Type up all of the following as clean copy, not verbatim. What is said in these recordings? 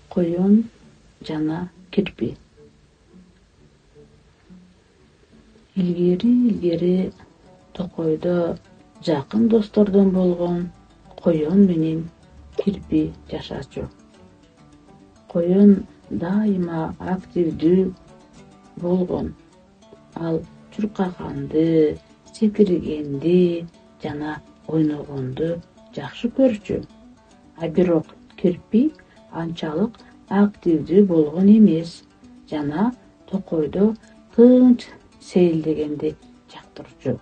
Koyun jana kirpi. İlgeri Tokoyda jakyn dostlardan bolgon koyun menen kirpi yaşaçu. Koyun daima aktivdүү bolgon. Al çurkagandy, sekirgendi jana oynogondu jakşı görчү. Бирок kirpi ançalyk aktivdүү bolgon emes jana tokoydo tınç seyildegенди jaktырчу.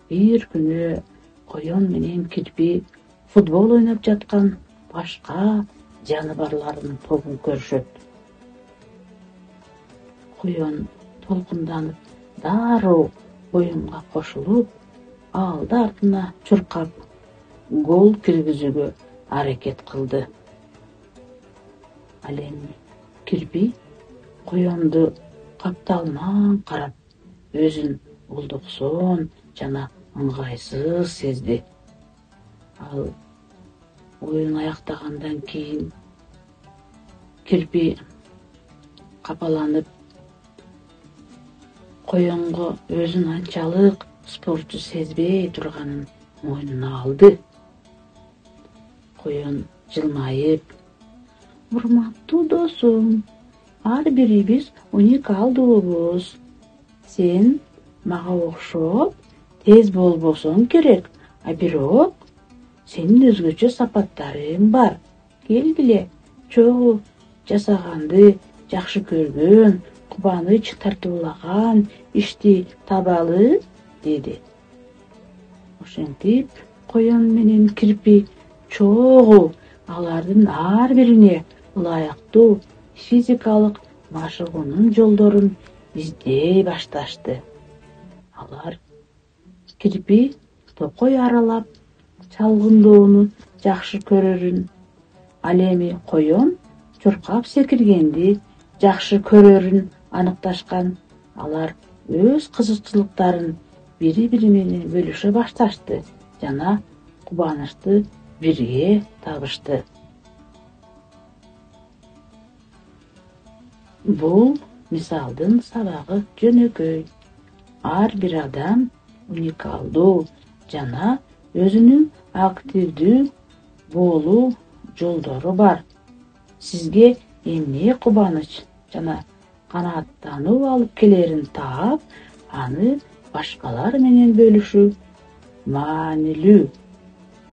Bir günü koyun menen kirpi futbol oynap жаткан başka janabarların tobun görüşөт. Koyun tolkundanyp daroo oyunga koşulup, aldı ardına çurkap gol kirgizүүгө hareket kıldı. Al эми kirpi koyundu kaptalman karap özün buldukson jana ыңгайсыз сезди. Ал oyun ayaktağandan keyin kirpi kapalanyp koyungo özün ançalyk sportçu сезбей turganyn moýnuna aldı. Koyun jılmayıp, "Urmatly dosum, ar birimiz unikaldybыз. Sen maga okşop tez bolbosoň kerek, birok senin özgöçe sapatlaryň bar. Gel bile, çoğu jasagandy jakşı görgön, kubanyç tartyblagan işti tabaly" dedi. Oşentip koyun menen kirpi çoğu alardын ar birine ылайыктуу fizikalyk maşygunun jolдорун издей башташты. Алар kirpi токой аралап çalgındooну jakşı көрөрүн, ал эми koyun çurkap sekirgendi jakşı көрөрүн anyktашкан. Алар öz kızыкçılıklaryn biri-biri менен bölüşe başlaştı jana kubanычты birge табышты. Бул мисалдын сабагы жөнөкөй. Ар бир адам уникалдуу жана өзүнүн активдүү болуу жолдору бар. Сизге эмне кубаныч жана канааттануу алып келерин таап, аны башкалар менен бөлүшүү маанилүү.